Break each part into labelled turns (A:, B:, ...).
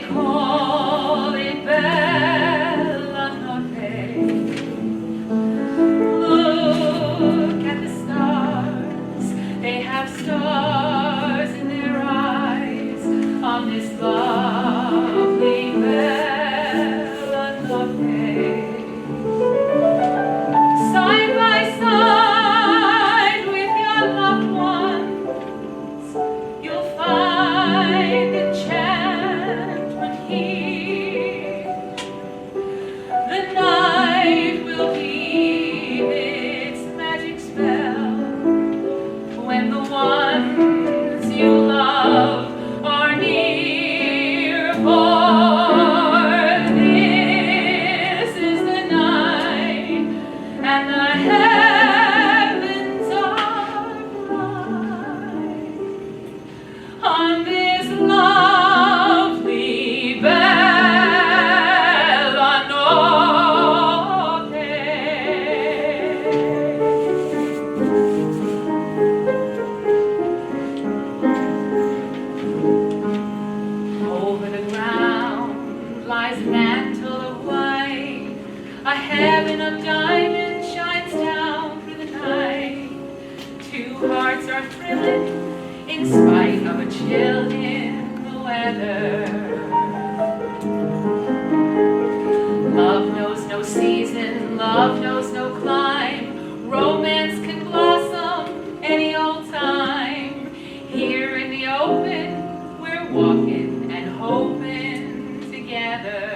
A: call it Bella Notte. Look at the stars, they have stars in their eyes on this lovely Bella Notte. Side by side with your loved ones, you'll find enchantment here. The night will weave its magic spell when the ones you love are near. For this is the night, and the heavens are bright on this lovely Bella Notte. Over the ground lies a mantle of white, a heaven of diamonds shines down through the night. Two hearts are thrilling in spite of a chill in the weather. Love knows no season, love knows no clime. Romance can blossom any old time. Here in the open, we're walking and hoping together.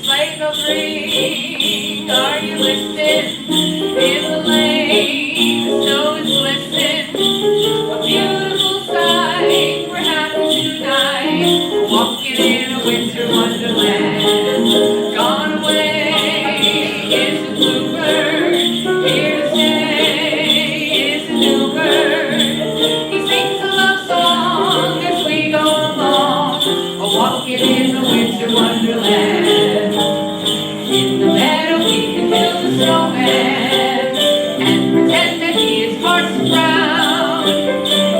A: Sleigh bells ring, are you listening? In the lane, the snow is glistening. A beautiful sight, we're happy tonight. Walking in a winter wonderland. Gone away is the bluebird. Here to stay is the new bird. He sings a love song as we go along. Walking in the winter wonderland. In the meadow we can build a snowman and pretend that he is Parson Brown.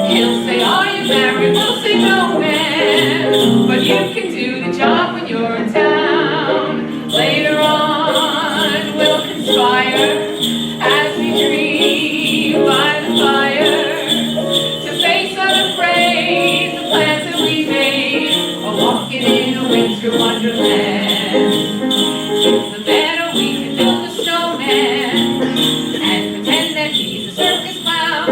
A: He'll say, are you married? We'll say, no, man. But you can do the job when you're in town. Later on we'll conspire as we dream by the fire to face unafraid the plans that we made. Walking in a winter wonderland. In the meadow we can build a snowman and pretend that he's a circus clown.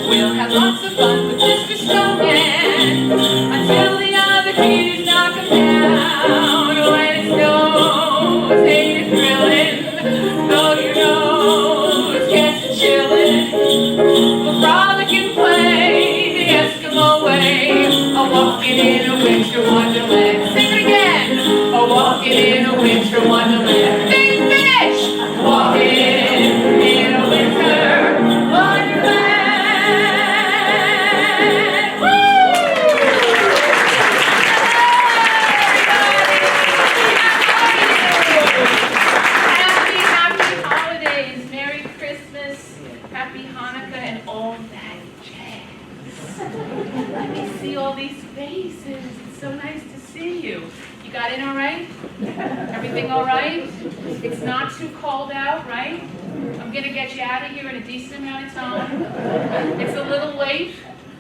A: We'll have lots of fun with Mr. Snowman until the other kids knock him down. When it snows, ain't it thrilling? Though your nose gets a chillin', we'll frolic and play the Eskimo way. Walking in a winter wonderland. Sing it again. Walking in a winter wonderland. Big finish. Walking in a winter wonderland. Woo! Happy holidays. Merry Christmas. Happy Hanukkah and all that jazz. Let me see all these faces. It's so nice to see you. You got in all right? Everything all right? It's not too cold out, right? I'm going to get you out of here in a decent amount of time. It's a little late.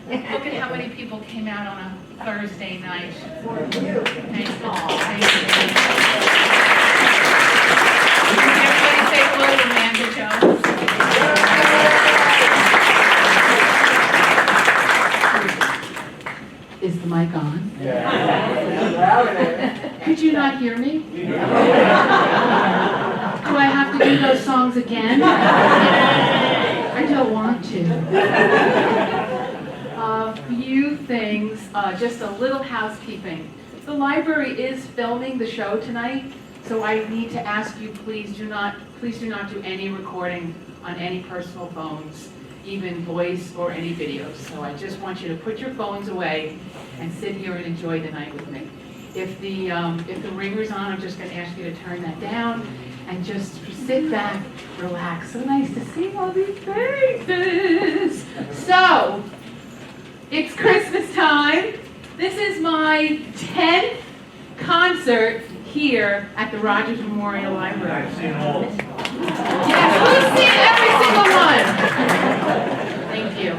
A: Look at how many people came out on a Thursday night. Thank you. Thank you. Everybody say hello to Amanda Jones. Is the mic on?
B: Yeah.
A: Could you not hear me? Do I have to do those songs again? I don't want to. A few things, just a little housekeeping. The library is filming the show tonight, so I need to ask you, please do not do any recording on any personal phones, even voice or any videos. So I just want you to put your phones away and sit here and enjoy the night with me. If the ringer's on, I'm just going to ask you to turn that down and just sit back, relax. So nice to see all these faces. So, it's This is my 10th concert here at the Rogers Memorial Library.
B: I've seen all.
A: Yes, we've seen every single one. Thank you.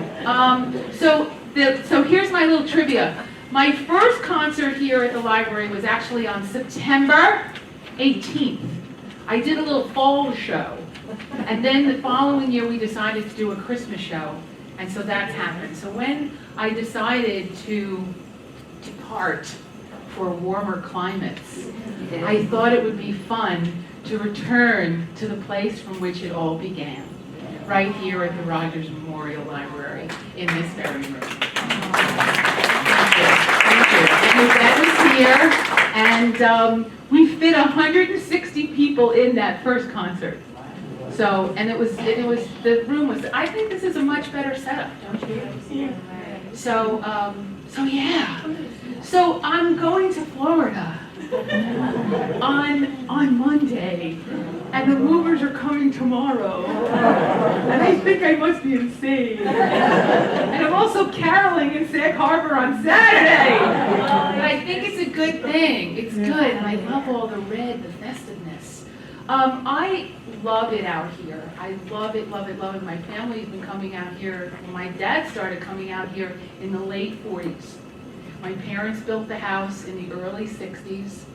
A: So here's my little trivia. My first concert here at the library was actually on September 18th. I did a little fall show. And then the following year we decided to do a Christmas show. And so that's happened. So when I decided to depart for warmer climates, I thought it would be fun to return to the place from which it all began, right here at the Rogers Memorial Library in this very room. Thank you. And Yvette was here, and we fit 160 people in that first concert. So, and the room was, I think this is a much better setup, don't you? So yeah. So I'm going to Florida on Monday, and the movers are coming tomorrow, and I think I must be insane. And I'm also caroling in Sag Harbor on Saturday. But I think it's a good thing. It's good, and I love all the red, the festiveness. I love it out here. I love it, love it, love it. My family's been coming out here. My dad started coming out here in the late 40s. My parents built the house in the early 60s,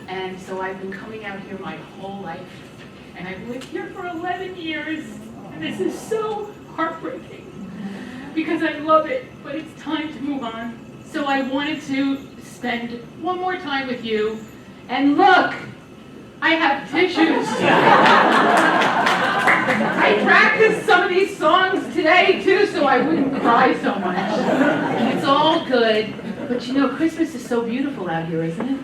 A: and so I've been coming out here my whole life. And I've lived here for 11 years, and this is so heartbreaking because I love it, but it's time to move on. So I wanted to spend one more time with you, and look, I have tissues. I practiced some of these songs today too, so I wouldn't cry so much. It's all good, but you know, Christmas is so beautiful out here, isn't it?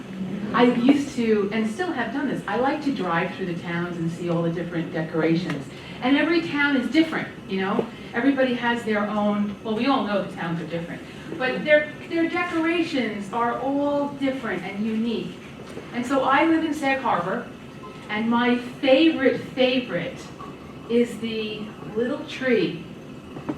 A: I used to, and still have done this, I like to drive through the towns and see all the different decorations. And every town is different, you know? Everybody has their own, well, we all know the towns are different, but their decorations are all different and unique. And so I live in Sag Harbor, and my favorite is the little tree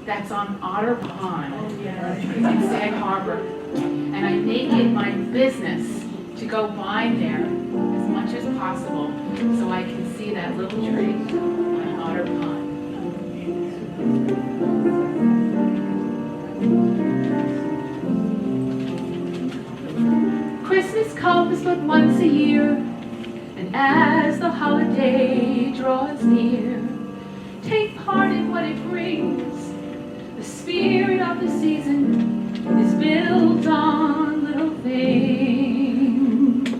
A: that's on Otter Pond in Sag Harbor. And I make it my business to go by there as much as possible so I can see that little tree on Otter Pond. Christmas comes but once a year, and as the holiday draws near, take part in what it brings. The spirit of the season is built on little things.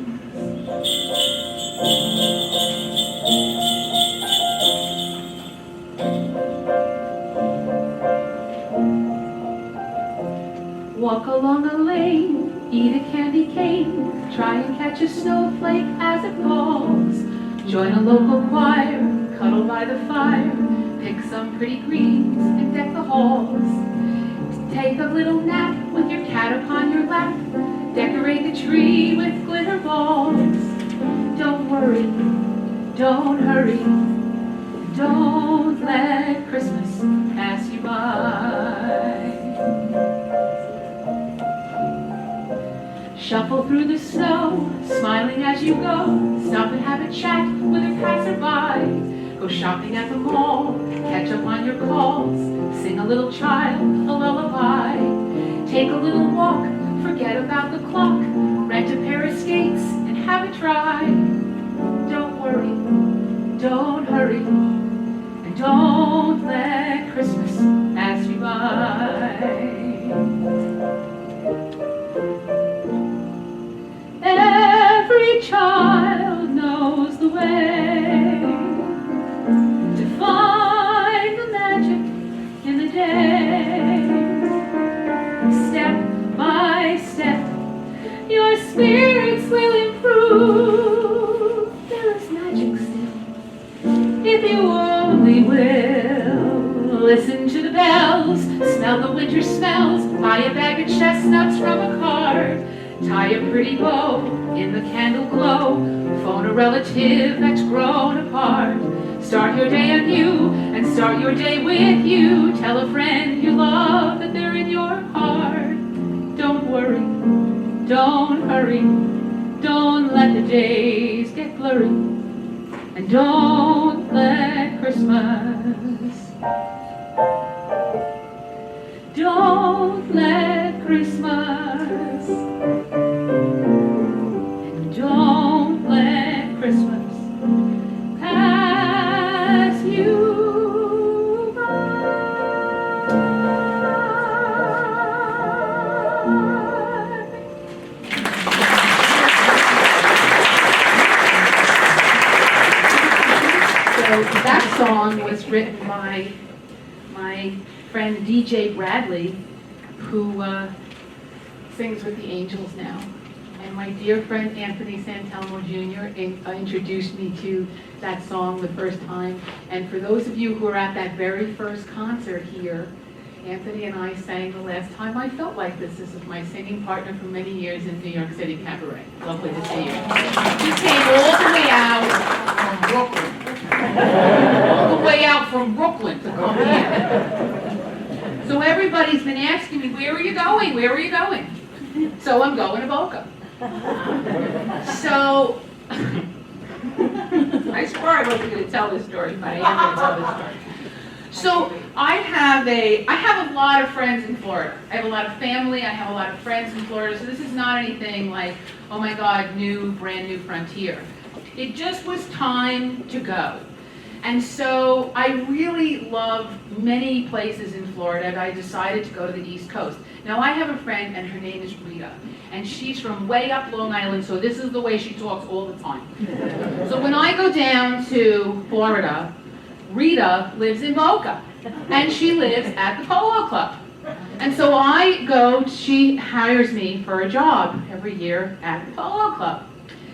A: Walk along a lane, eat a candy cane, try and catch a snowflake as it falls. Join a local choir, cuddle by the fire, pick some pretty greens and deck the halls. Take a little nap with your cat upon your lap, decorate the tree with glitter balls. Don't worry, don't hurry, don't let Christmas pass you by. Shuffle through the snow, smiling as you go. Stop and have a chat with a passerby. Go shopping at the mall, catch up on your calls. Sing a little child a lullaby. Take a little walk, forget about the clock. Rent a pair of skates and have a try. Don't worry, don't hurry, and don't let Christmas pass you by. Every child knows the way to find the magic in the day. Step by step, your spirits will improve. There is magic still, if you only will. Listen to the bells, smell the winter smells, buy a bag of chestnuts from a cart. Tie a pretty bow in the candle glow. Phone a relative that's grown apart. Start your day anew and start your day with you. Tell a friend you love that they're in your heart. Don't worry, Don't hurry, don't let the days get blurry, and don't let Christmas, don't let Christmas, and don't let Christmas pass you by. So that song was written by my friend DJ Bradley, who sings with the Angels now. And my dear friend Anthony Santelmo Jr. Introduced me to that song the first time. And for those of you who were at that very first concert here, Anthony and I sang the last time I felt like this. This is my singing partner for many years in New York City Cabaret. Lovely to see you. He came all the way out from Brooklyn. All the way out from Brooklyn to come here. So everybody's been asking me, where are you going? Where are you going? So I'm going to Boca. So, I swore I wasn't going to tell this story, but I am going to tell this story. So I have a lot of friends in Florida. I have a lot of family, I have a lot of friends in Florida, so this is not anything like, oh my God, brand new frontier. It just was time to go. And so I really love many places in Florida, and I decided to go to the East Coast. Now I have a friend, and her name is Rita, and she's from way up Long Island, so this is the way she talks all the time. So when I go down to Florida, Rita lives in Boca, and she lives at the Polo Club. And so I go, she hires me for a job every year at the Polo Club.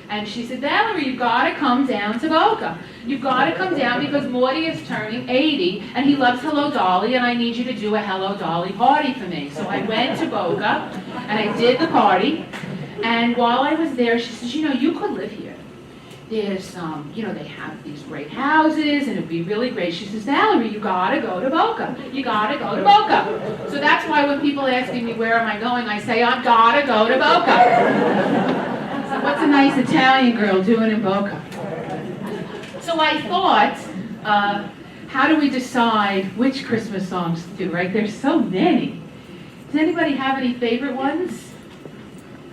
A: And she said, Valerie, you've got to come down to Boca. You've got to come down because Morty is turning 80, and he loves Hello Dolly, and I need you to do a Hello Dolly party for me. So I went to Boca, and I did the party. And while I was there, she says, you could live here. There's, they have these great houses, and it'd be really great. She says, Valerie, you gotta go to Boca. You gotta go to Boca. So that's why when people asking me, where am I going, I say, I've gotta go to Boca. So what's a nice Italian girl doing in Boca? So I thought, how do we decide which Christmas songs to do, right? There's so many. Does anybody have any favorite ones?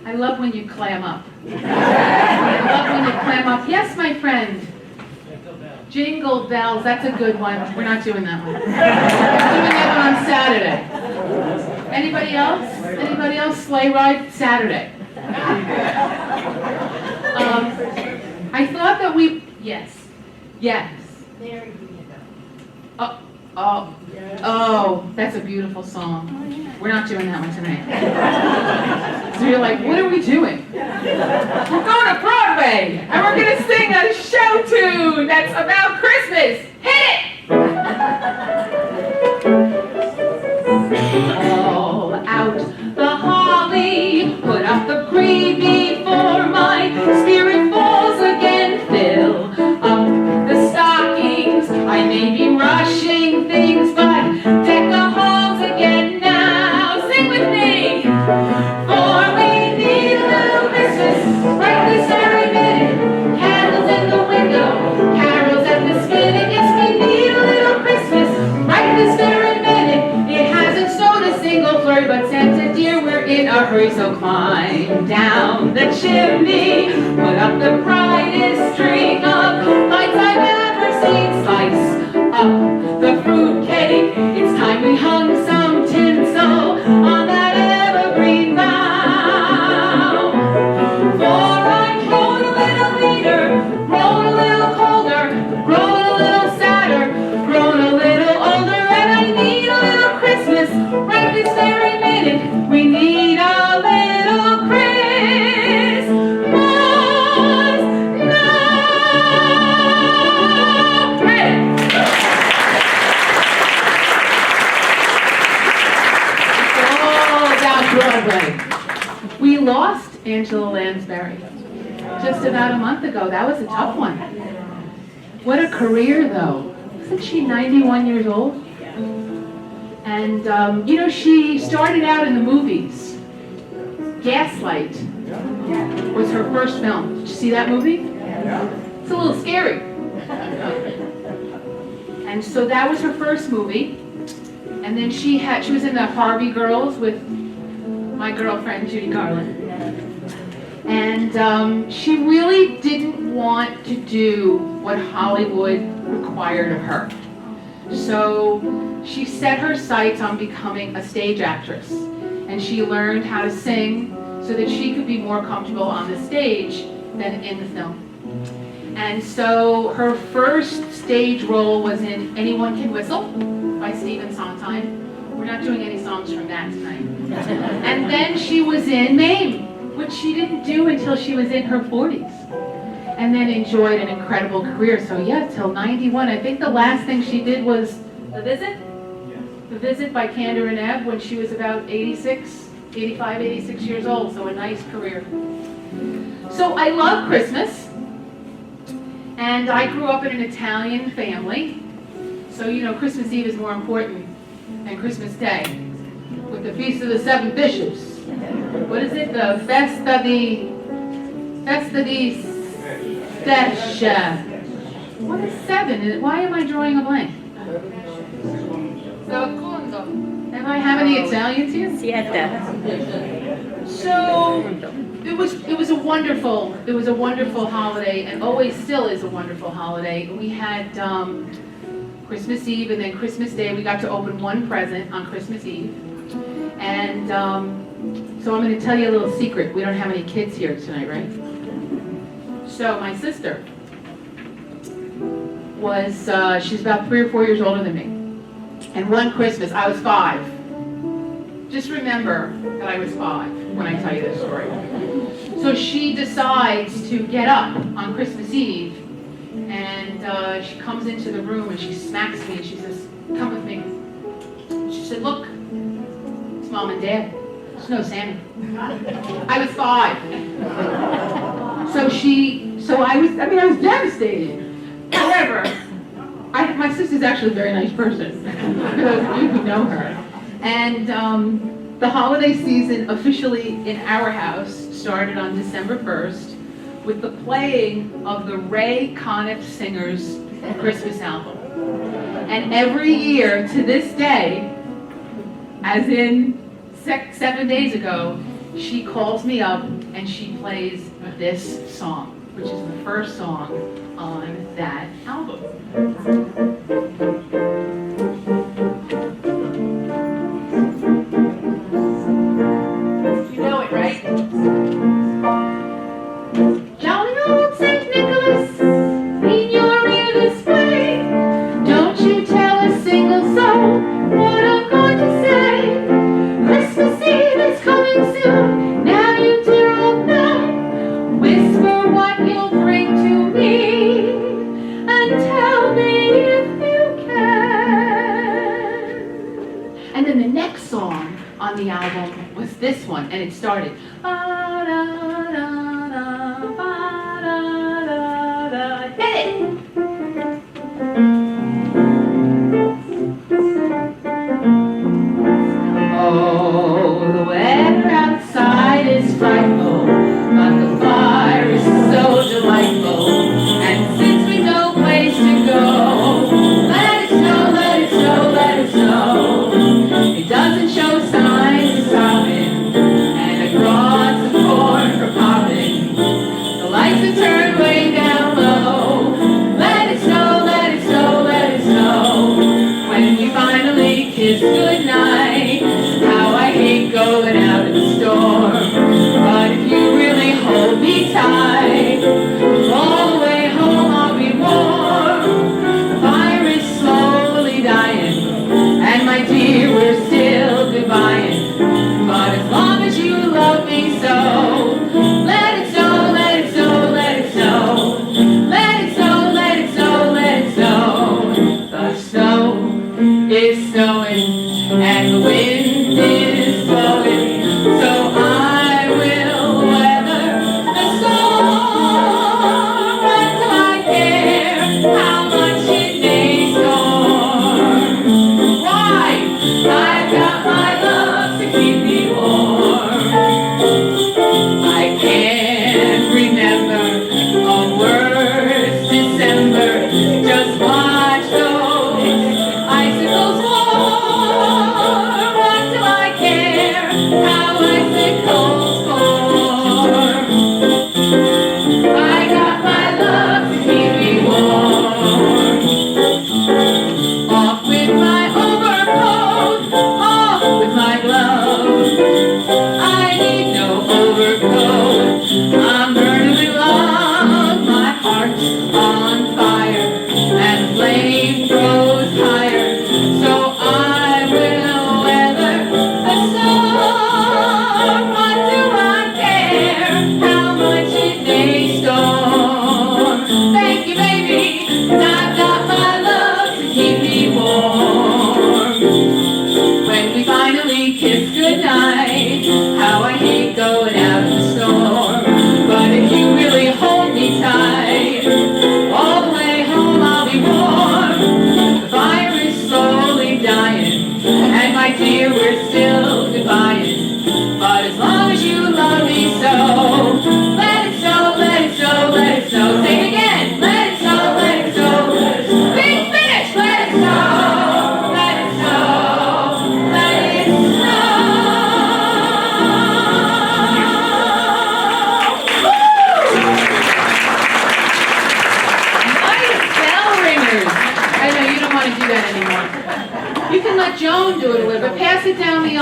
A: I love when you clam up. I love when you clam up. Yes, my friend. Jingle Bells, that's a good one. We're not doing that one. We're doing that one on Saturday. Anybody else? Anybody else? Sleigh Ride Saturday. I thought that yes.
B: There you go.
A: Oh, that's a beautiful song. We're not doing that one tonight. So you're like, what are we doing? We're going to Broadway, and we're going to sing a show tune that's about Christmas. Hit it! All out the holly, put up the gravy for my spirit falls again. Fill up the stockings, I may be rushing things, but deck the halls again now. Sing with me! For we need a little Christmas right this very minute. Candles in the window, carols at the spinet. Yes, we need a little Christmas right this very minute. It hasn't snowed a single flurry, but Santa dear, we're in a hurry. So climb down the chimney, put up the brightest string of lights I've ever seen. Slice up the fruit cake, it's time we hung some tinsel on that evergreen bough. For I'm grown a little leaner, grown a little colder, grown a little sadder, grown a little older, and I need a little Christmas right this very minute. We need a little Christmas now. Hey! Broadway. We lost Angela Lansbury just about a month ago. That was a tough one. What a career, though. Isn't she 91 years old? And, she started out in the movies. Gaslight
B: was her first film. Did you see that movie? It's a little scary. And so that was her first movie. And then she was in the Harvey Girls with my girlfriend, Judy Garland. And she really didn't want to do what Hollywood required of her. So she set her sights on becoming a stage actress. And she learned how to sing so that she could be more comfortable on the stage than in the film. And so her first stage role was in Anyone Can Whistle by Stephen Sondheim. We're not doing any songs from that tonight. And then she was in Mame, which she didn't do until she was in her 40s. And then enjoyed an incredible career. So yeah, till 91. I think the last thing she did was The Visit? The Visit by Kander and Ebb when she was about 85, 86 years old. So a nice career. So I love Christmas. And I grew up in an Italian family. So you know Christmas Eve is more important than Christmas Day. With the Feast of the Seven Bishops. What is it? The Festa di Stascia. What is seven? Why am I drawing a blank? Secondo. Am I having any Italians here?
C: Siete.
B: So it was a wonderful holiday, and always still is a wonderful holiday. We had Christmas Eve and then Christmas Day. We got to open one present on Christmas Eve, and so I'm going to tell you a little secret. We don't have any kids here tonight, right? So my sister was she's about 3 or 4 years older than me, and one Christmas I was 5. Just remember that I was 5 when I tell you this story. So she decides to get up on Christmas Eve, and she comes into the room and she smacks me and she says, "Come with me." She said, "Look, it's Mom and Dad. There's no Santa." I was 5. So I was devastated. However, my sister's actually a very nice person, for those of you who know her. And the holiday season officially in our house started on December 1st with the playing of the Ray Conniff Singers Christmas album. And every year to this day, as in 7 days ago, she calls me up and she plays this song, which is the first song on that album. You know it, right? Jolly old St. Nicholas, in your ear this way, don't you tell a single soul what I'm going to say. Christmas Eve is coming soon, now you dear old know. Whisper what you'll bring to me, and tell me if you can. And then the next song on the album was this one, and it started. Hit it! Oh, the weather outside is frightful, but the fire is so delightful. And since we've no place to go, let it snow, let it snow, let it snow. It doesn't show signs of stopping, and I brought some corn for popping. The lights are turned way down low. Let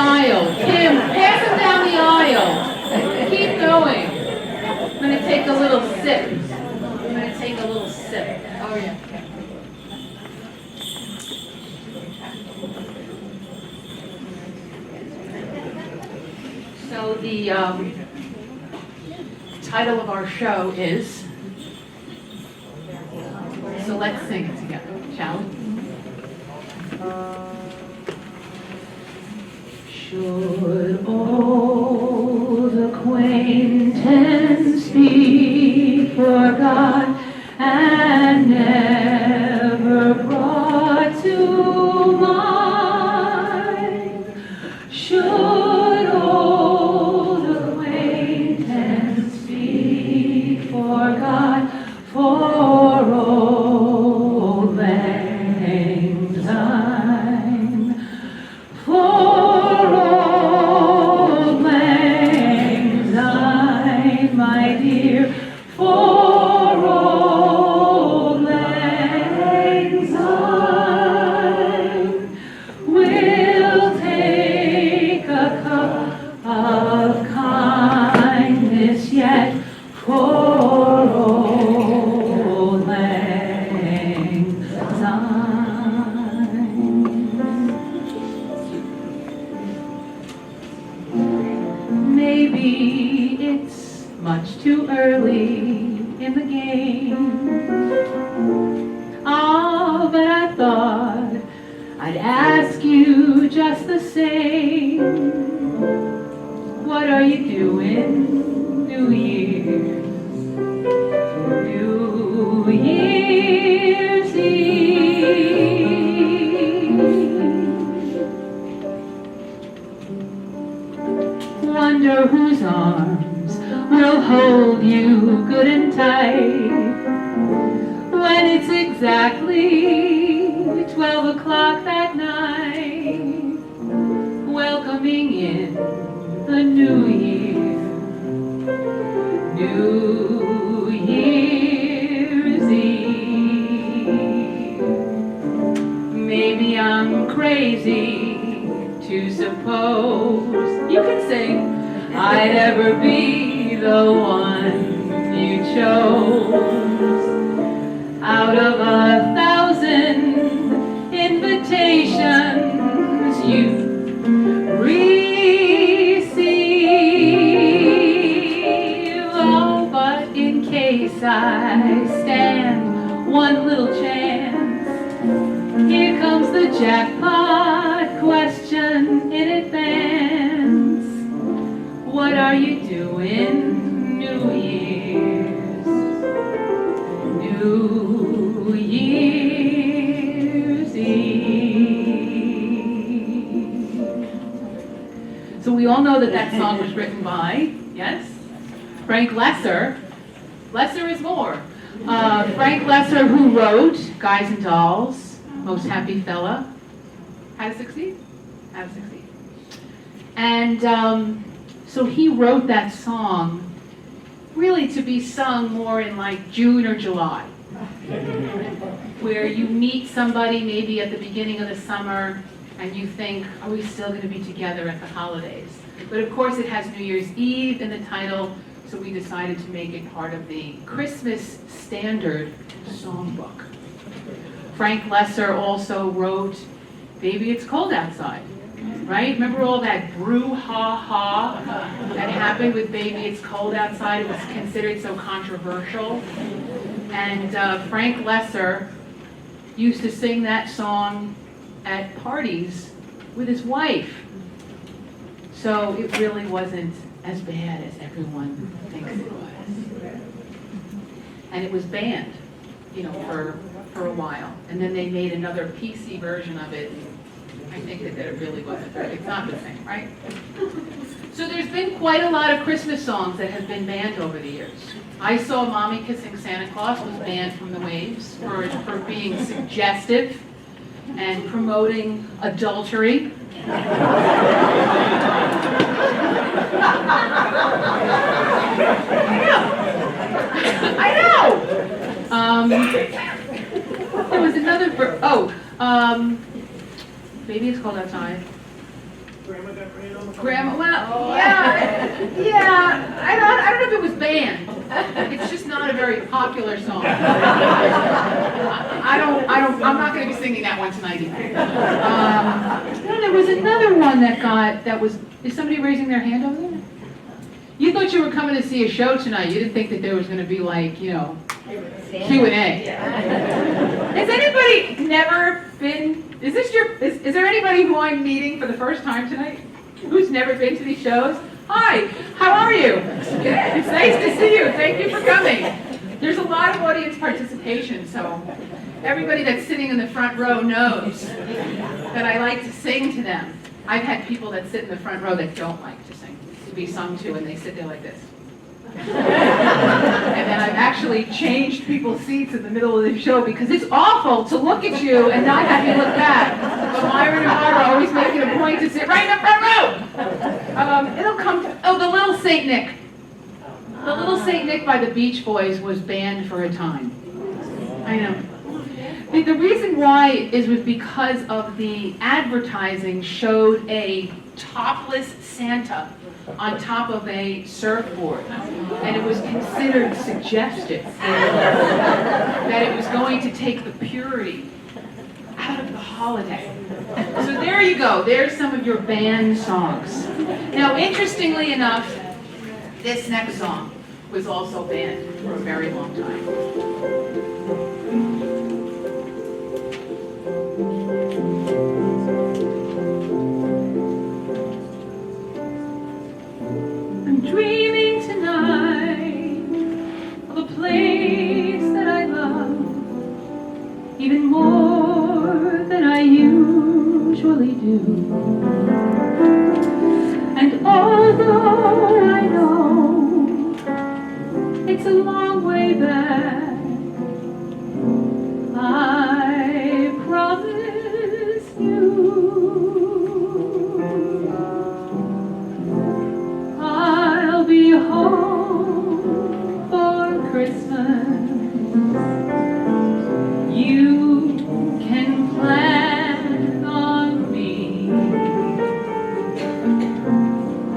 B: aisle. Kim, pass them down the aisle. Keep going. I'm going to take a little sip. I'm going to take a little sip. Oh, yeah. So the title of our show is, so let's sing it together, shall we? Should old acquaintance be forgot and never brought to mind? Should old acquaintance be forgot for old lang syne? For old lang syne, my dear, for old lang syne, we'll take a cup of kindness yet for old lang syne. Maybe it's much too early in the game. Oh, but I thought I'd ask you just the same. What are you doing New Year's? New Year's Eve. Wonder whose arms will hold you good and tight when it's exactly 12 o'clock that night, welcoming in the new year, New Year's Eve. Maybe I'm crazy to suppose you can sing I'd ever be the one you chose out of 1,000 invitations you receive. Oh, but in case I stand one little chance, here comes the jackpot question in advance. What are you doing New Year's? New Year's Eve. So we all know that that song was written by, yes, Frank Lesser. Lesser is more. Frank Lesser, who wrote Guys and Dolls, Most Happy Fella, How to Succeed? How to Succeed. And so he wrote that song really to be sung more in like June or July, where you meet somebody maybe at the beginning of the summer and you think, are we still going to be together at the holidays? But of course it has New Year's Eve in the title, so we decided to make it part of the Christmas Standard Songbook. Frank Lesser also wrote Baby It's Cold Outside, right? Remember all that brouhaha that happened with Baby It's Cold Outside? It was considered so controversial. And Frank Lesser used to sing that song at parties with his wife. So it really wasn't as bad as everyone thinks it was. And it was banned, you know, for a while. And then they made another PC version of it. I think that it really wasn't very, it's not the same, right? So there's been quite a lot of Christmas songs that have been banned over the years. I Saw Mommy Kissing Santa Claus was banned from the waves for being suggestive and promoting adultery. I know. There was another. Baby It's Cold Outside.
D: Grandma got
B: Grandma, well, yeah, I don't know if it was banned. It's just not a very popular song. I'm not going to be singing that one tonight either. No, there was another one that was, is somebody raising their hand over there? You thought you were coming to see a show tonight. You didn't think that there was going to be like, Q&A. Has anybody never been, is there anybody who I'm meeting for the first time tonight? Who's never been to these shows? Hi, how are you? It's nice to see you. Thank you for coming. There's a lot of audience participation, so everybody that's sitting in the front row knows that I like to sing to them. I've had people that sit in the front row that don't like to sing, to be sung to, and they sit there like this. And then I've actually changed people's seats in the middle of the show because it's awful to look at you and not have you look back. But Myron and Barbara are always making a point to sit right in the front row. It'll come to, the Little Saint Nick. The Little Saint Nick by the Beach Boys was banned for a time. I know. The reason why was because of the advertising showed a topless Santa on top of a surfboard, and it was considered suggestive that it was going to take the purity out of the holiday. So there you go, there's some of your banned songs. Now, interestingly enough, this next song was also banned for a very long time. Dreaming tonight of a place that I love even more than I usually do. And although I know it's a long way back, I promise you I'll be home for Christmas. You can plan on me.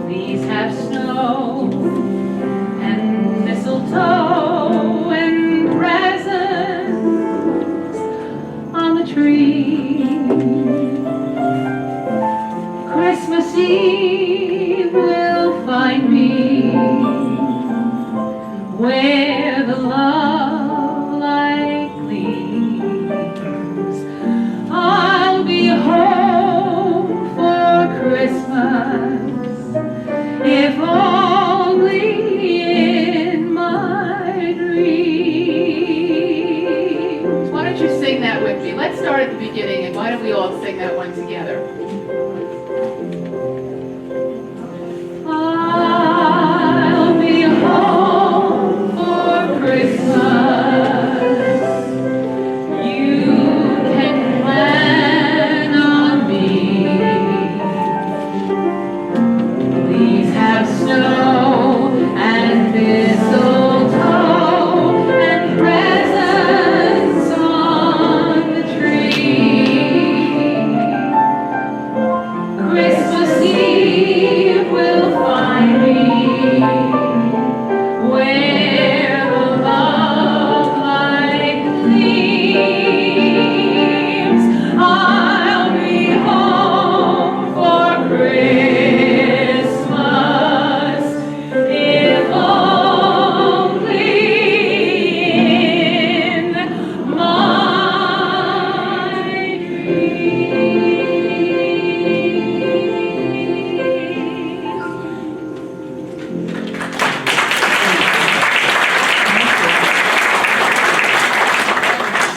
B: Please have snow and mistletoe and presents on the tree. Christmas Eve will find me where the love light gleams. I'll be home for Christmas, if only in my dreams. Why don't you sing that with me? Let's start at the beginning, and why don't we all sing that one together? I'll be home for Christmas. You can plan on me. Please have snow and mistletoe and presents on the tree. Christmas Eve will find me where the love light gleams. I'll be home for Christmas, if only in my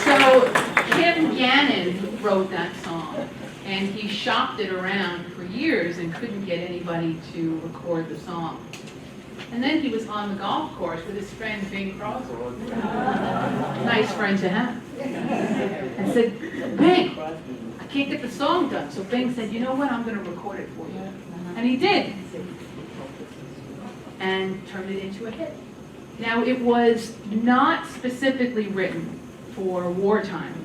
B: So Kim Gannon wrote that song, and he shopped it around for years and couldn't get anybody to record the song. And then he was on the golf course with his friend Bing Crosby, nice friend to have, and said, Bing, I can't get the song done. So Bing said, you know what, I'm going to record it for you. And he did, and turned it into a hit. Now, it was not specifically written for wartime,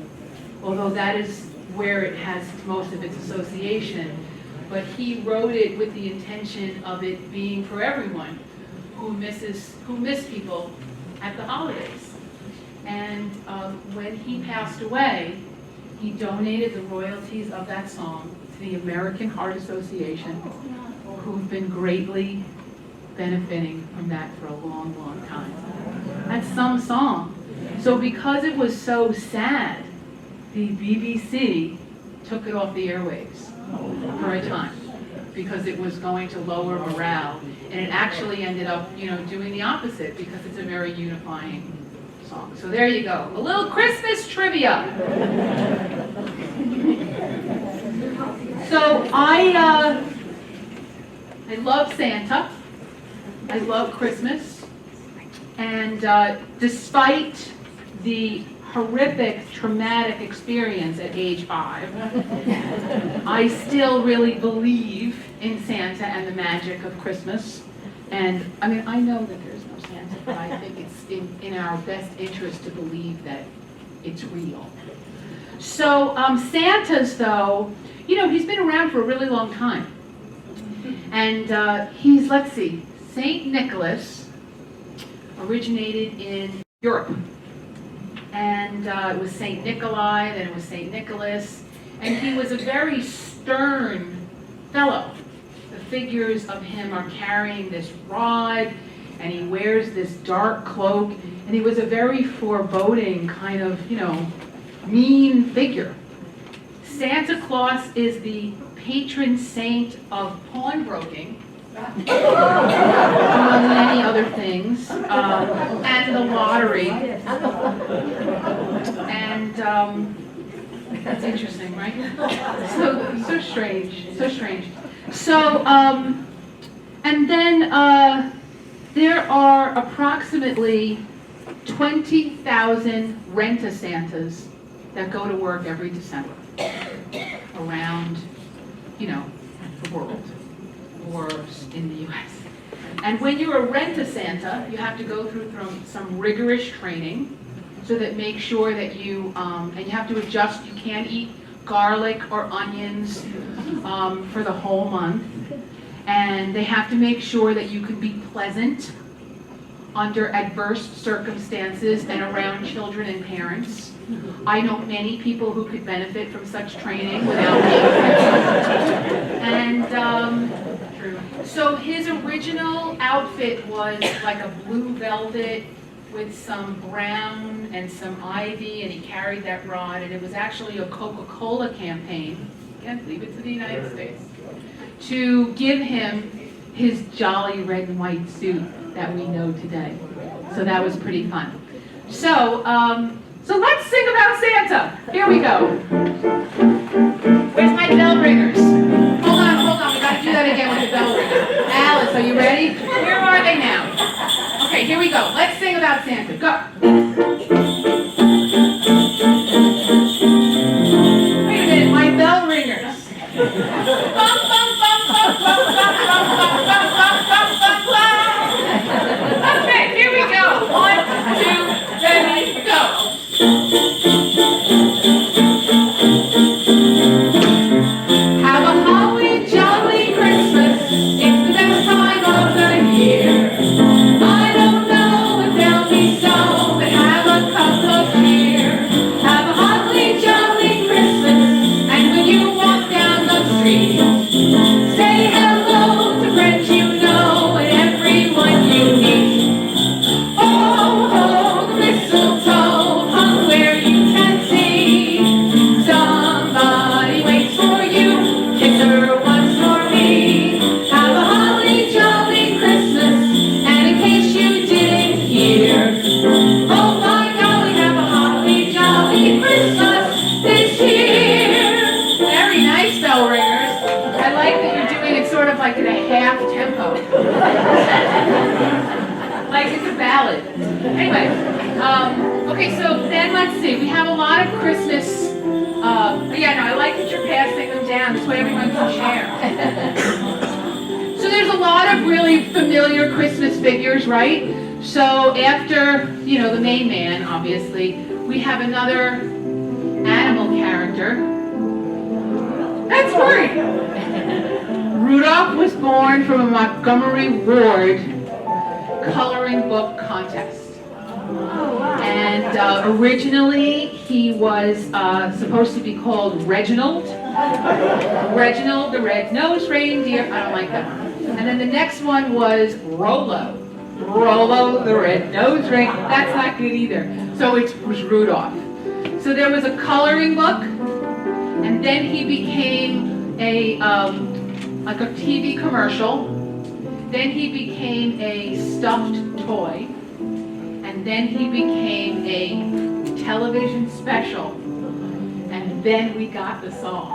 B: although that is where it has most of its association. but he wrote it with the intention of it being for everyone who miss people at the holidays. And when he passed away, he donated the royalties of that song to the American Heart Association, who've been greatly benefiting from that for a long, long time. That's some song. So because it was so sad, the BBC took it off the airwaves for a time because it was going to lower morale. And it actually ended up, doing the opposite because it's a very unifying song. So there you go. A little Christmas trivia. So I love Santa. I love Christmas. And despite the horrific, traumatic experience at age 5, I still really believe in Santa and the magic of Christmas. And I mean, I know that there's no Santa, but I think it's in our best interest to believe that it's real. So Santa's, though, he's been around for a really long time. And he's, let's see, St. Nicholas originated in Europe. And it was St. Nikolai, then it was St. Nicholas. And he was a very stern fellow. The figures of him are carrying this rod, and he wears this dark cloak, and he was a very foreboding kind of, mean figure. Santa Claus is the patron saint of pawnbroking, among many other things, and the lottery. And that's interesting, right? So strange, so strange. So, and then there are approximately 20,000 rent-a-Santas that go to work every December around, the world, or in the U.S. And when you're a rent-a-Santa, you have to go through some rigorous training, so that make sure that you, and you have to adjust, you can't eat garlic or onions for the whole month. And they have to make sure that you can be pleasant under adverse circumstances and around children and parents. I know many people who could benefit from such training without being And so his original outfit was like a blue velvet with some brown and some ivy, and he carried that rod, and it was actually a Coca-Cola campaign, again, leave it to the United States, to give him his jolly red and white suit that we know today. So that was pretty fun. So let's sing about Santa. Here we go. Where's my bell ringers? Hold on, we gotta do that again with the bell ringers. Alice, are you ready? Where are they now? Okay, here we go. Let's sing about Santa. Go. Wait a minute, my bell ringers. Bum, bum, bum, bum, bum, bum, bum, bum, bum, bum, bum, bum. Okay, here we go. 1, 2, ready, go. Have a holly jolly Christmas. It's the best time of the year. I don't know if there'll be snow, but have a cup of beer. Have a holly jolly Christmas, and when you walk down the street, say hello to friends you know and everyone you meet. Oh, ho, the mistletoe hung where you can see. Somebody waits for you, kiss her once for me. Have a holly jolly Christmas, and in case you didn't hear, oh my golly, have a holly jolly Christmas this year. Very nice, bell ringers. I like that you're doing it sort of like at a half tempo. Like it's a ballad. Anyway, okay, so then let's see. We have a lot of Christmas. I like that you're passing them down. This way everyone can share. So there's a lot of really familiar Christmas figures, right? So after, the main man, obviously, we have another animal character. That's great. Rudolph was born from a Montgomery Ward coloring book contest. And originally he was supposed to be called Reginald. Reginald the red-nosed reindeer. I don't like that one. And then the next one was Rollo. Rollo the red-nosed reindeer. That's not good either. So it was Rudolph. So there was a coloring book, and then he became a like a TV commercial. Then he became a stuffed toy, and then he became a television special, and then we got the song.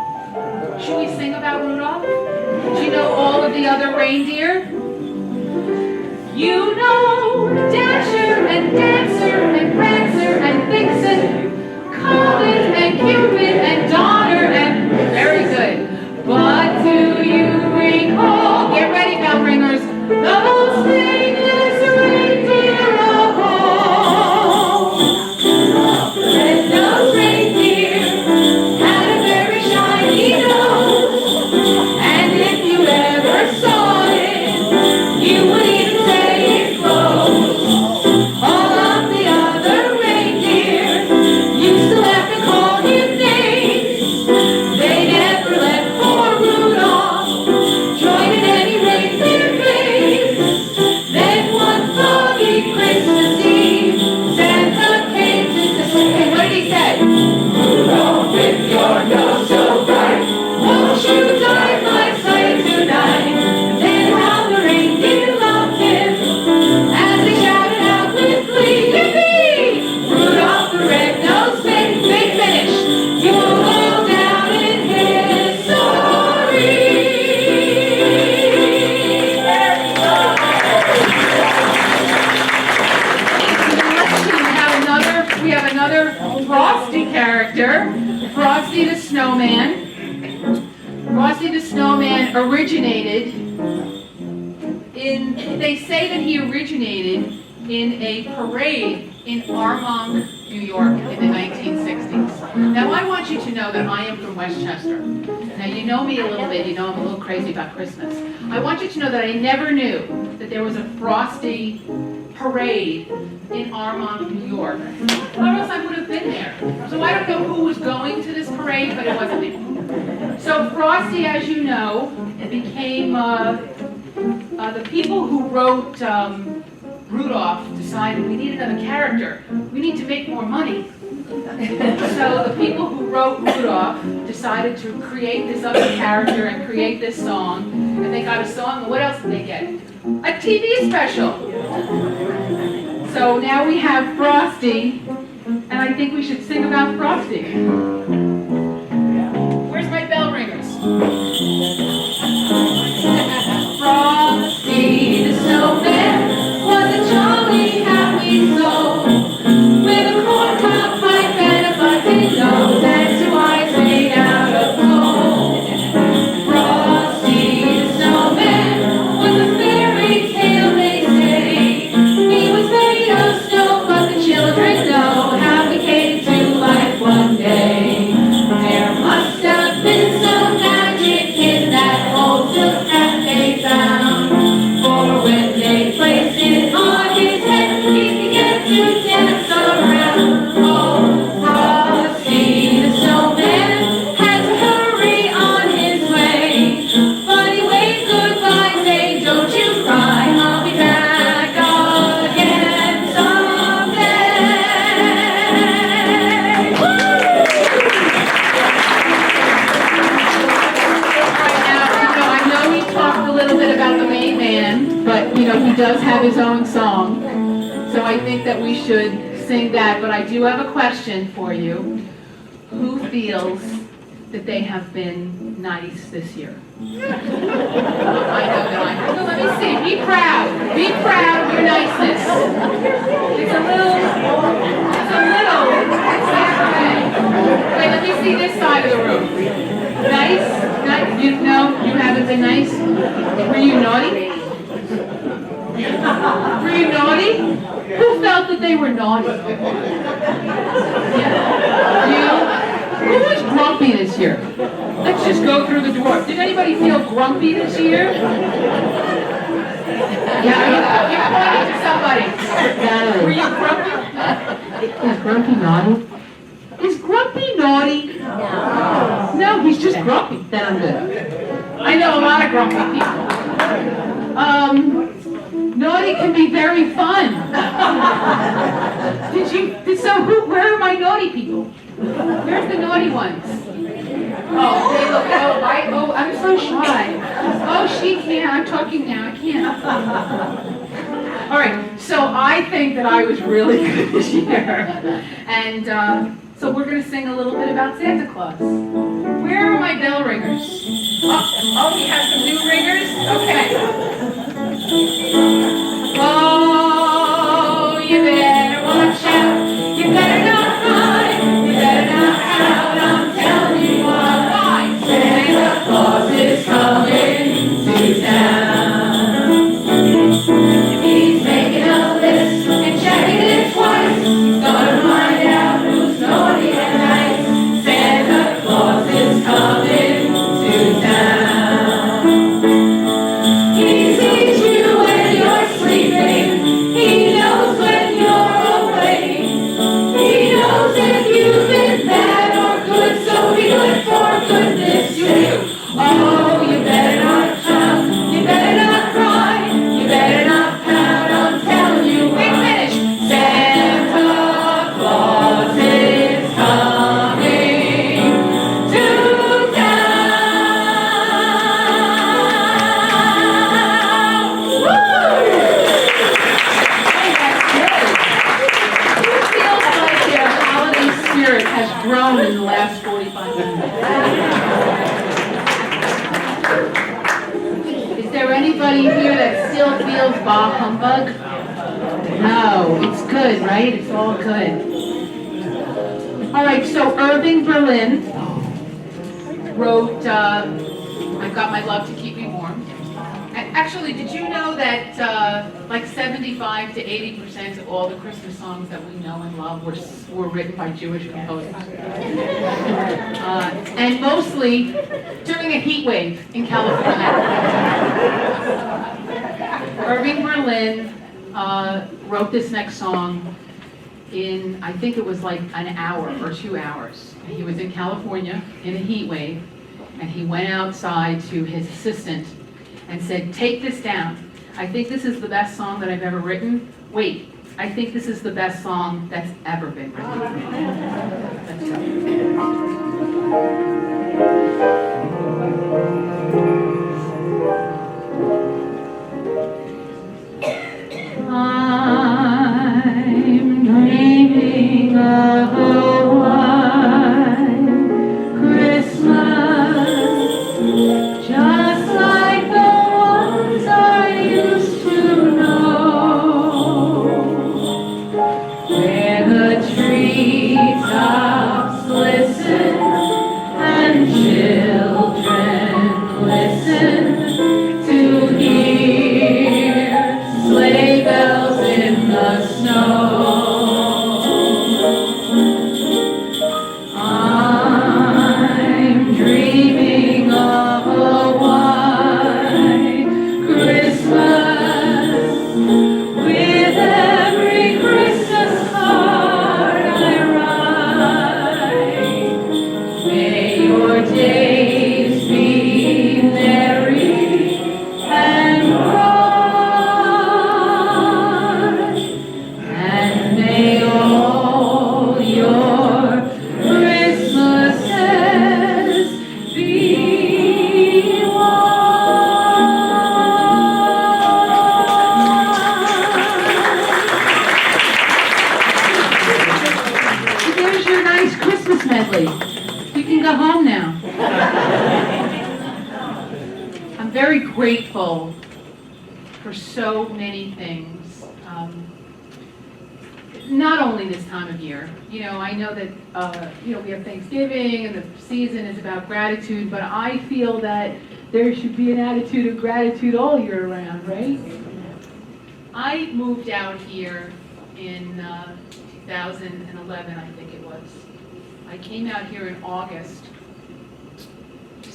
B: Should we sing about Rudolph? Do you know all of the other reindeer? You know Dasher and Dancer and Prancer and Vixen, Comet and Cupid and Donner and very good. But do you recall? Get ready, bell ringers. Those famous reindeer of all. The red-nosed reindeer had a very shiny nose, and if you ever saw it, you would even say it glows. All of the other reindeer used to laugh and call him names. They never let poor Rudolph join in any reindeer games. Then one foggy Christmas Eve, Santa came to say, what did he say? Rudolph, with your nose so bright, won't you dye my sleigh tonight? Then how the reindeer loved him as they shouted out with glee, yippee! Rudolph the red-nosed big finish, you'll go down in history. We have another Frosty character, Frosty the Snowman. Frosty the Snowman originated they say that he originated in a parade in Armonk, New York in the 1960s. Now I want you to know that I am from Westchester. Now you know me a little bit, you know I'm a little crazy about Christmas. I want you to know that I never knew that there was a Frosty parade in Armonk, New York. Or else I would have been there. So I don't know who was going to this parade, but it wasn't me. So Frosty, as you know, became, the people who wrote Rudolph decided we need another character. We need to make more money. So the people who wrote Rudolph decided to create this other character and create this song. And they got a song, and what else did they get? A TV special. So now we have Frosty, and I think we should sing about Frosty. Where's my bell ringers? Frosty the Snowman was a jolly happy soul, with a corncob pipe and a button nose and 2 eyes made out of gold. Frosty the Snowman was a fairy tale, they say. He was made of snow, but the children know how he came to life one day. There must have been some magic in that old silk hat they found, for when they placed it on his head, he began to dance around. Oh, Frosty the Snowman had to hurry on his way, but he waved goodbye, saying, "Don't you cry, I'll be back again someday." Woo! All right, now, I know we talked a little bit about the main man, but, he does have his own song. So I think that we should sing that, but I do have a question for you. Who feels that they have been nice this year? I know that I have. Let me see. Be proud. Be proud of your niceness. It's a little. Wait, let me see this side of the room. Nice? You haven't been nice? Were you naughty? Were you naughty? Who felt that they were naughty? Yeah. You? Who was grumpy this year? Let's just go through the door. Did anybody feel grumpy this year? Yeah, you pointed to somebody. Were you grumpy?
D: Is Grumpy naughty?
B: Is Grumpy naughty? No, he's just grumpy.
D: Then I'm good.
B: I know a lot of grumpy people. Naughty can be very fun. Where are my naughty people? Where's the naughty ones? Oh, they look, I'm so shy. Oh, she can't, I'm talking now, I can't. All right, so I think that I was really good this year. And so we're gonna sing a little bit about Santa Claus. Where are my bell ringers? Oh, we have some new ringers? Okay. Oh, you better watch out. You better not cry. You better not pout. I'm telling you why. Santa Claus is coming to town. He's making a list and checking it twice. He's gonna find out who's naughty and nice. Santa Claus is coming to town. He sees you when you're sleeping. He knows when you're awake. He knows if you've been bad or good, so be good for goodness you. Oh, you better not shout, you better not cry, you better not pout, I'm telling you, wait, finish. Santa Claus is coming to town. Woo! Hey, that's good. Who feels like their holiday spirit has grown in the last 45 minutes? Is there anybody here that still feels bah humbug? No, it's good, right? It's all good. All right, so Irving Berlin wrote, I've Got My Love to Keep Me Warm. Actually, did you know that like 75 to 80% of all the Christmas songs that we know and love were written by Jewish composers? And mostly during a heat wave in California. Irving Berlin wrote this next song in, I think it was like an hour or 2 hours. And he was in California in a heat wave, and he went outside to his assistant and said, take this down. I think this is the best song that I've ever written. Wait, I think this is the best song that's ever been written. Let's go. I'm dreaming of a white Christmas, just like the ones I used to know, where the treetops listen and children listen to hear sleigh bells in the snow. I'm dreaming of a white Christmas, with every Christmas card I write. May your days be merry and bright, and may all your Christmases be white. There's your nice Christmas medley. You can go home now. I'm very grateful for so many things. Not only this time of year. You know, I know that, we have Thanksgiving and the season is about gratitude, but I feel that there should be an attitude of gratitude all year round, right? I moved out here in 2011, I think it was. I came out here in August,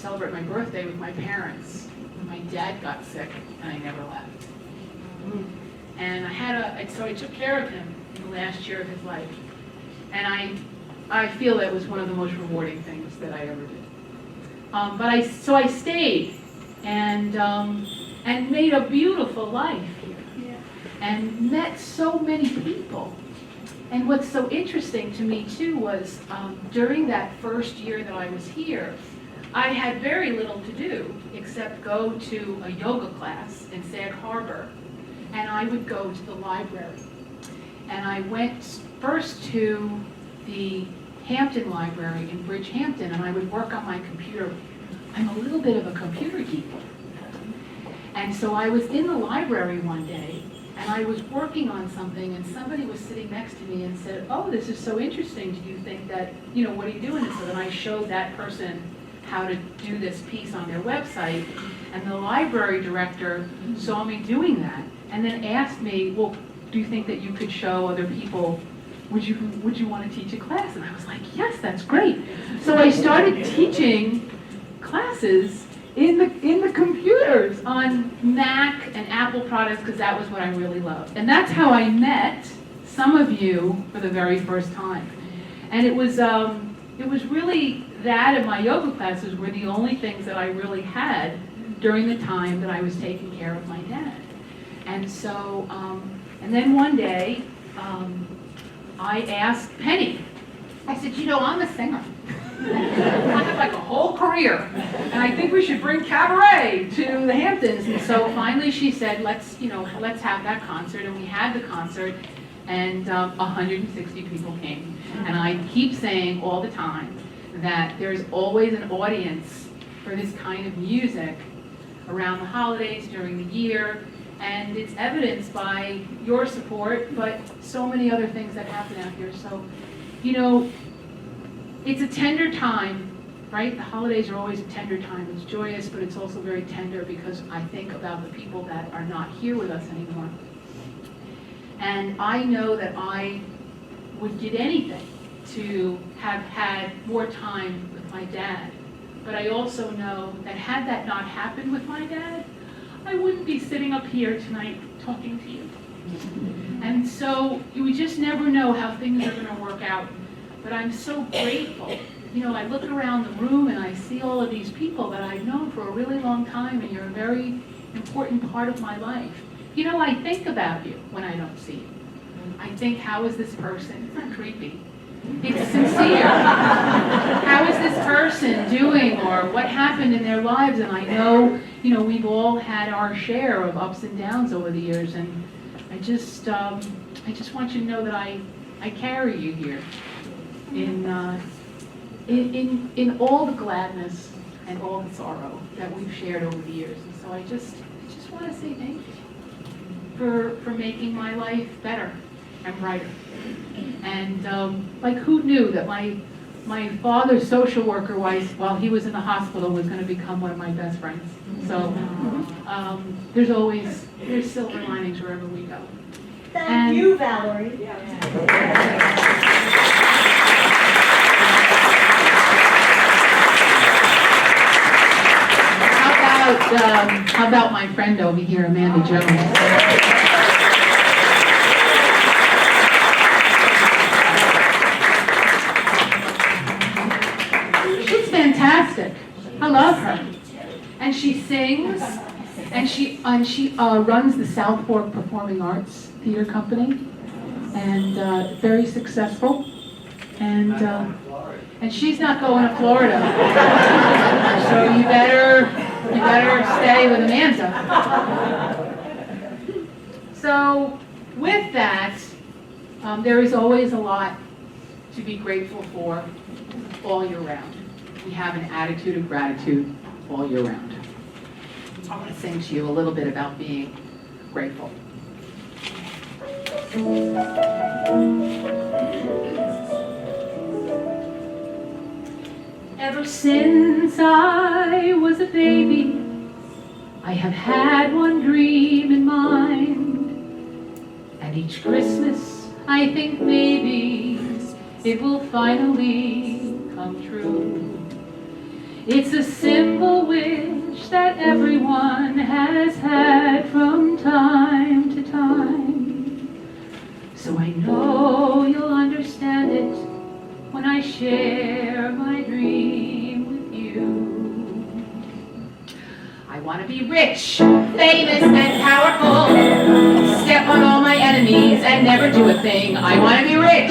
B: celebrate my birthday with my parents. My dad got sick, and I never left. And so I took care of him in the last year of his life. And I feel that was one of the most rewarding things that I ever did. So I stayed and made a beautiful life here, and met so many people. And what's so interesting to me too was during that first year that I was here, I had very little to do except go to a yoga class in Sag Harbor, and I would go to the library. And I went first to the Hampton Library in Bridgehampton, and I would work on my computer. I'm a little bit of a computer geek. And so I was in the library one day, and I was working on something, and somebody was sitting next to me and said, "Oh, this is so interesting. Do you think that, what are you doing?" And so then I showed that person how to do this piece on their website, and the library director saw me doing that, and then asked me, "Well, do you think that you could show other people? Would you want to teach a class?" And I was like, "Yes, that's great." So I started teaching classes in the computers on Mac and Apple products, because that was what I really loved. And that's how I met some of you for the very first time. And it was really that, and my yoga classes were the only things that I really had during the time that I was taking care of my dad. And so, and then one day, I asked Penny, I said, "I'm a singer. I have like a whole career, and I think we should bring cabaret to the Hamptons." And so finally she said, let's have that concert, and we had the concert, and 160 people came. And I keep saying all the time that there's always an audience for this kind of music around the holidays, during the year, and it's evidenced by your support, but so many other things that happen out here. So, it's a tender time, right? The holidays are always a tender time. It's joyous, but it's also very tender because I think about the people that are not here with us anymore. And I know that I would give anything to have had more time with my dad. But I also know that had that not happened with my dad, I wouldn't be sitting up here tonight talking to you. And so we just never know how things are going to work out. But I'm so grateful. I look around the room and I see all of these people that I've known for a really long time, and you're a very important part of my life. I think about you when I don't see you. I think, how is this person? It's not creepy. It's sincere. How is this person doing, or what happened in their lives? And I know, we've all had our share of ups and downs over the years, and I just want you to know that I carry you here in all the gladness and all the sorrow that we've shared over the years. And so I just want to say thank you for making my life better and brighter. And who knew that my father's social worker wife, while he was in the hospital, was going to become one of my best friends. So there's silver linings wherever we go.
C: Thank you, Valerie.
B: How about my friend over here, Amanda Jones? She's fantastic. I love her. And she sings, and she runs the South Fork Performing Arts Theater Company, and very successful. And she's not going to Florida, so you better stay with Amanda. So with that, there is always a lot to be grateful for all year round. We have an attitude of gratitude all year round. I want to sing to you a little bit about being grateful. Ever since I was a baby, I have had one dream in mind. And each Christmas, I think maybe it will finally come true. It's a simple wish that everyone has had from time to time. So I know you'll understand it when I share my dream with you. I want to be rich, famous, and powerful. Step on all my enemies and never do a thing. I want to be rich,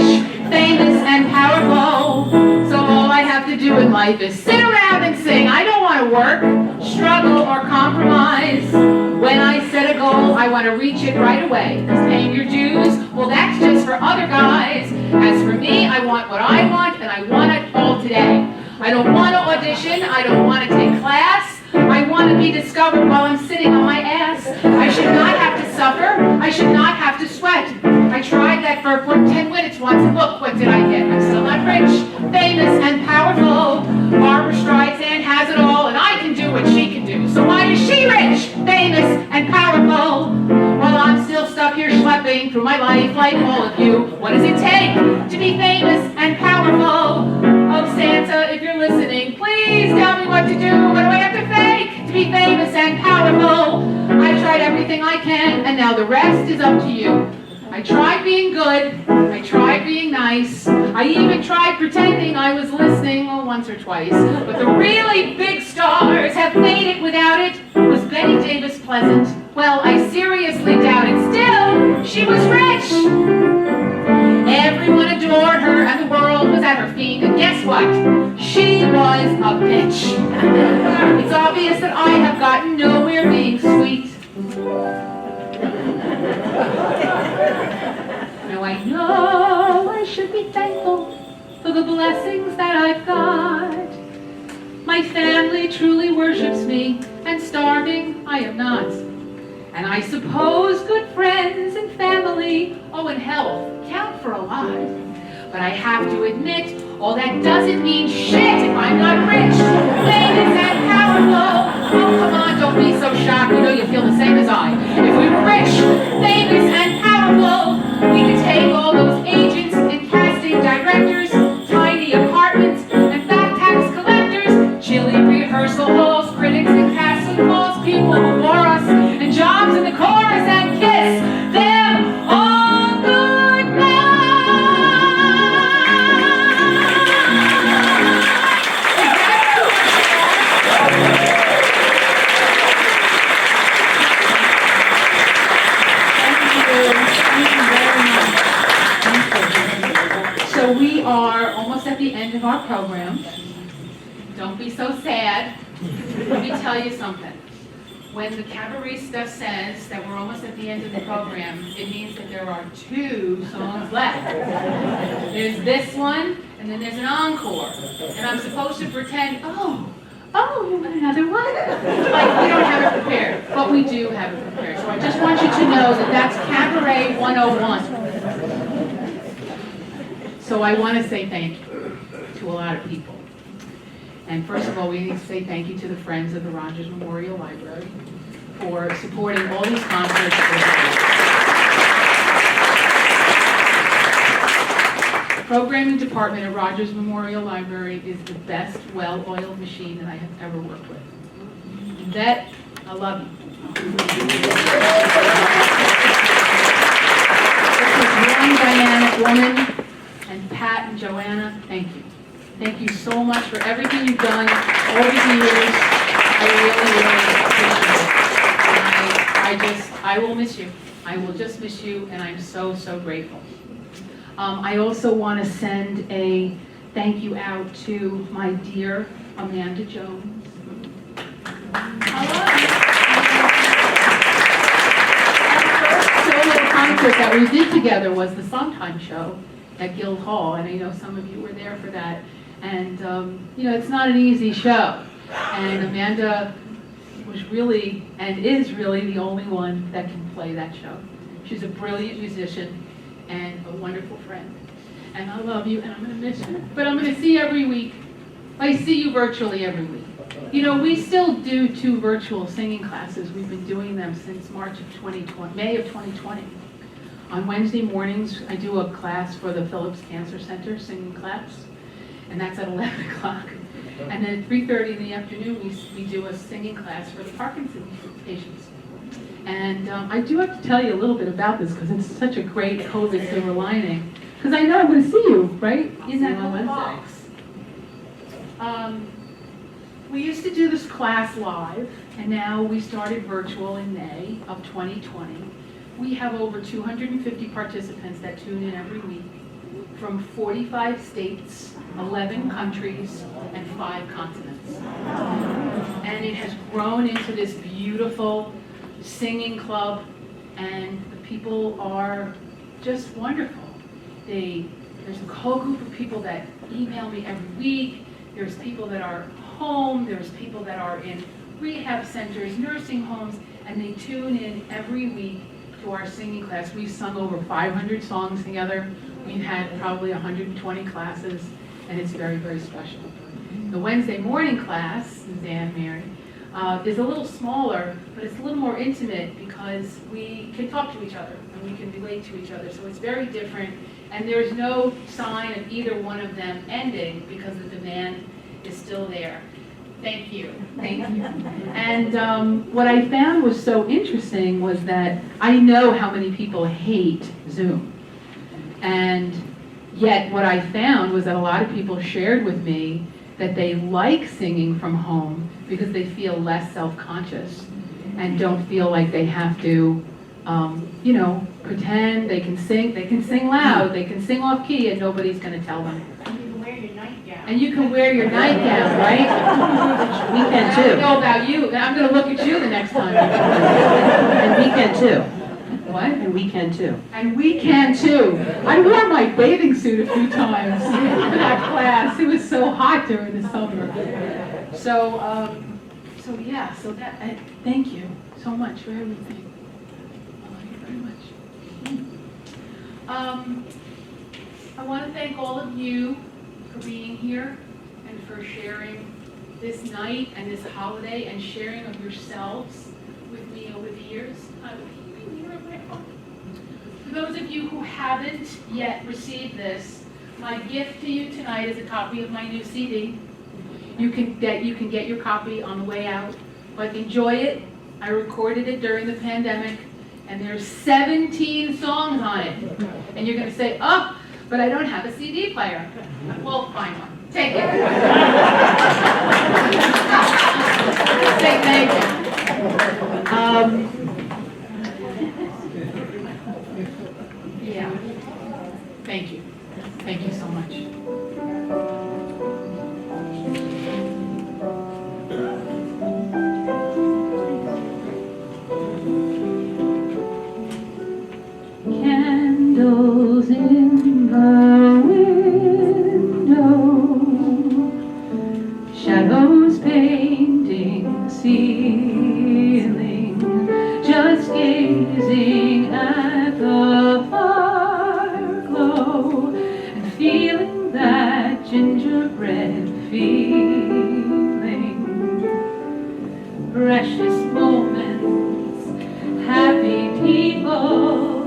B: famous, and powerful. So all I have to do in life is sit around and sing. I don't want to work, struggle, or compromise. When I set a goal, I want to reach it right away. Because paying your dues, well, that's just for other guys. As for me, I want what I want, and I want it all today. I don't want to audition. I don't want to take class. I want to be discovered while I'm sitting on my ass. I should not have to suffer. I should not have to sweat. I tried that for 10 minutes once, and look, what did I get? I'm still not rich, famous, and powerful. Barbara Streisand has it all, and I can do what she can do. So why is she rich, famous, and powerful? While I'm still stuck here schlepping through my life like all of you. What does it take to be famous and powerful? Oh, Santa, if you're listening, please tell me what to do. What do I have to fake to be famous and powerful? I've tried everything I can, and now the rest is up to you. I tried being good. I tried being nice. I even tried pretending I was listening once or twice. But the really big stars have made it without it. Was Betty Davis pleasant? Well, I seriously doubt it. Still, she was rich. Everyone adored her, and the world was at her feet. And guess what? She was a bitch. It's obvious that I have gotten nowhere being sweet. Now I know I should be thankful for the blessings that I've got. My family truly worships me, and starving I am not. And I suppose good friends and family, oh, and health count for a lot. But I have to admit, all that doesn't mean shit if I'm not rich, famous, and powerful. Oh, come on, don't be so shocked. You know you feel the same as I. If we were rich, famous, and powerful, we could take all those agents and casting directors, tiny apartments, and fat tax collectors, chilly rehearsal halls, critics and casting calls, people who bore us, and jobs in the chorus, and kiss them all goodbye. So we are almost at the end of our program. Don't be so sad. Let me tell you something. When the cabaretista says that we're almost at the end of the program, it means that there are 2 songs left. There's this one, and then there's an encore. And I'm supposed to pretend, oh, another one? Like, we don't have it prepared, but we do have it prepared. So I just want you to know that that's Cabaret 101. So I want to say thank you to a lot of people. And first of all, we need to say thank you to the Friends of the Rogers Memorial Library for supporting all these concerts. The programming department at Rogers Memorial Library is the best well-oiled machine that I have ever worked with. Yvette, I love you. This is one Diana woman, and Pat and Joanna, thank you. Thank you so much for everything you've done over the years. I really, really appreciate it. And I will miss you. I will just miss you, and I'm so, so grateful. I also want to send a thank you out to my dear Amanda Jones. Hello. Our first solo concert that we did together was the Sondheim show at Guild Hall, and I know some of you were there for that. And, you know, it's not an easy show. And Amanda was really, and is really, the only one that can play that show. She's a brilliant musician and a wonderful friend. And I love you, and I'm going to miss you. But I'm going to see you every week. I see you virtually every week. You know, we still do 2 virtual singing classes. We've been doing them since May of 2020. On Wednesday mornings, I do a class for the Phillips Cancer Center, singing class. And that's at 11 o'clock. And then at 3:30 in the afternoon, we do a singing class for the Parkinson's patients. And I do have to tell you a little bit about this because it's such a great COVID silver lining. Because I know I'm going to see you, right?
A: Isn't that
B: On
A: the
B: Wednesday. We used to do this class live, and now we started virtual in May of 2020. We have over 250 participants that tune in every week from 45 states, 11 countries, and 5 continents. And it has grown into this beautiful singing club, and the people are just wonderful. There's a whole group of people that email me every week. There's people that are home, there's people that are in rehab centers, nursing homes, and they tune in every week to our singing class. We've sung over 500 songs together. We've had probably 120 classes, and it's very, very special. The Wednesday morning class, Suzanne, Mary, is a little smaller, but it's a little more intimate because we can talk to each other and we can relate to each other. So it's very different, and there's no sign of either one of them ending because the demand is still there. Thank you. Thank you. And what I found was so interesting was that I know how many people hate Zoom. And yet what I found was that a lot of people shared with me that they like singing from home because they feel less self-conscious and don't feel like they have to, pretend they can sing. They can sing loud, they can sing off key, and nobody's going to tell them. And you can wear your nightgown, right?
D: We can
B: I don't
D: too.
B: know about you. I'm going to look at you the next time.
D: And we can too.
B: What?
D: And we can too.
B: And we can too. I wore my bathing suit a few times for that class. It was so hot during the summer. So that. Thank you so much for everything. Thank you very much. I want to thank all of you for being here and for sharing this night and this holiday and sharing of yourselves with me over the years. For those of you who haven't yet received this, my gift to you tonight is a copy of my new CD. You can get your copy on the way out, but enjoy it. I recorded it during the pandemic, and there's 17 songs on it. And you're going to say, oh, but I don't have a CD player. Well, find one. Take it. Say thank you. Yeah. Thank you. Thank you so much.
D: Candles in the window, shadows painting the ceiling, just gazing at the fire glow and feeling that gingerbread feeling. Precious moments, happy people,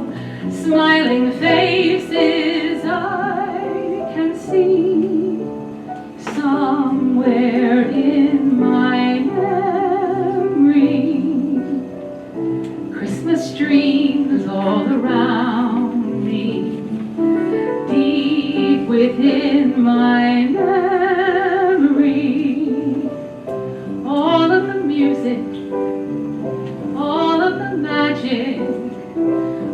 D: smiling faces I can see somewhere in my memory. Christmas dreams all around me, deep within my memory. All of the music, all of the magic,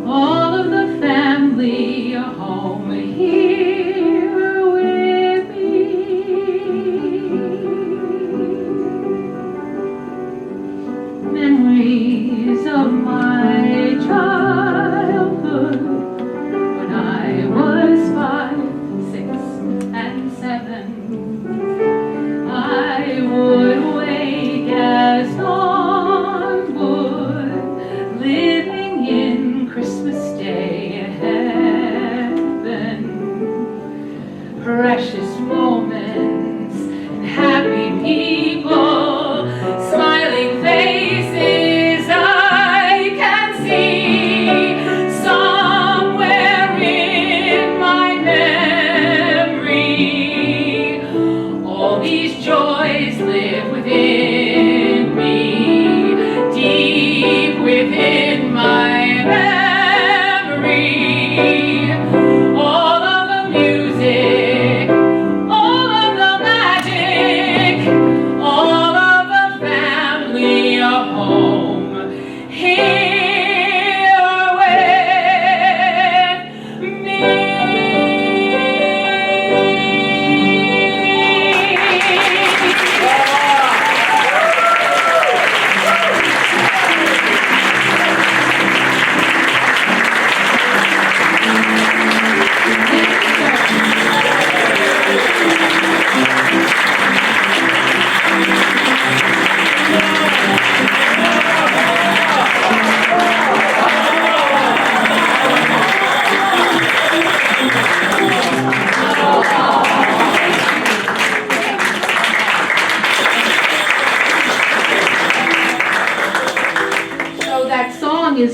D: all of the family are home here with me. Memories of my childhood when I was 5, 6, and 7.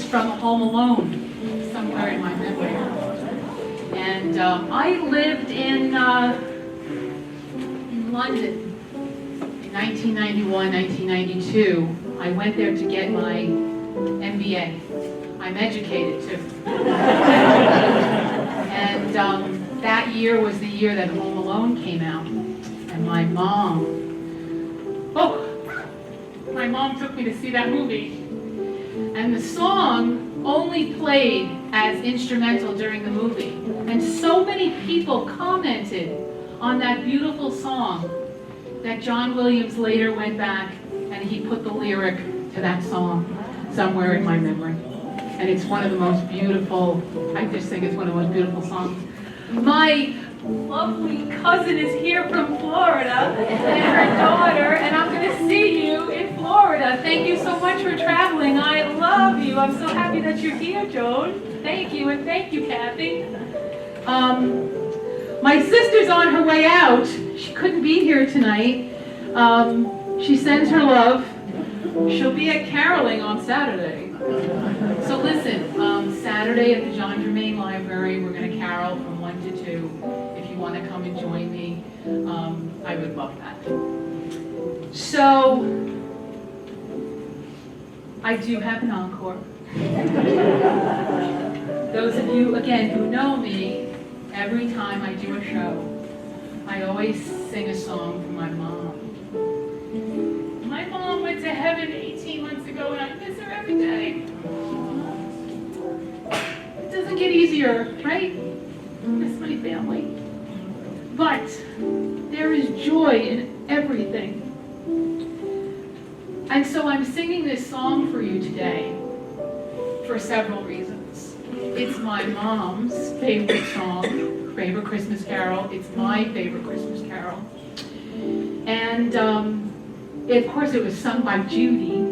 B: from Home Alone, somewhere in my memory. And I lived in London in 1991, 1992. I went there to get my MBA. I'm educated too. And that year was the year that Home Alone came out. And my mom took me to see that movie. And the song only played as instrumental during the movie. And so many people commented on that beautiful song that John Williams later went back and he put the lyric to that song somewhere in my memory. And it's one of the most beautiful, I just think it's one of the most beautiful songs. My lovely cousin is here from Florida, and her daughter, and I'm going to see you in Florida. Thank you so much for traveling. I love you. I'm so happy that you're here, Joan. Thank you, and thank you, Kathy. My sister's on her way out. She couldn't be here tonight. She sends her love. She'll be at caroling on Saturday. So listen, Saturday at the John Germain Library, we're going to carol from 1 to 2. If you want to come and join me, I would love that. So, I do have an encore. Those of you, again, who know me, every time I do a show, I always sing a song for my mom. My mom went to heaven 18 months ago, and I miss her every day. It doesn't get easier, right? I miss my family. But there is joy in everything. And so I'm singing this song for you today for several reasons. It's my mom's favorite song, favorite Christmas carol. It's my favorite Christmas carol. And of course it was sung by Judy,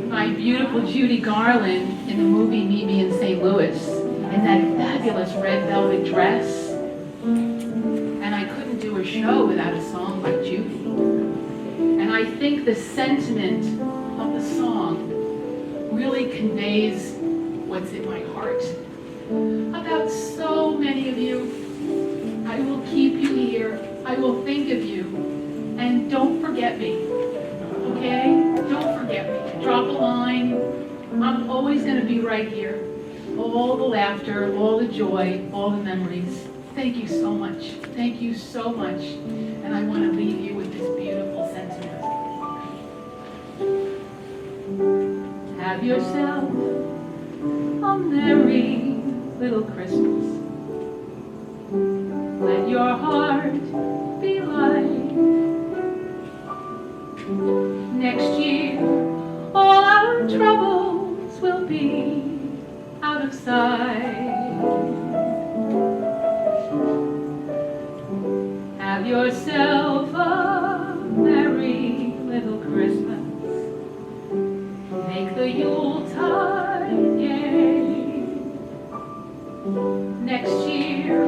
B: my beautiful Judy Garland in the movie Meet Me in St. Louis, in that fabulous red velvet dress. And I couldn't do a show without a song by Judy. And I think the sentiment of the song really conveys what's in my heart about so many of you. I will keep you here. I will think of you. And don't forget me, okay? Don't forget me. Drop a line. I'm always going to be right here. All the laughter, all the joy, all the memories. Thank you so much. Thank you so much. And I want to leave you with this beautiful sentiment. Have yourself a merry little Christmas. Let your heart be light. Next year, all our troubles will be out of sight. Have yourself a merry little Christmas. Make the Yuletide gay. Next year,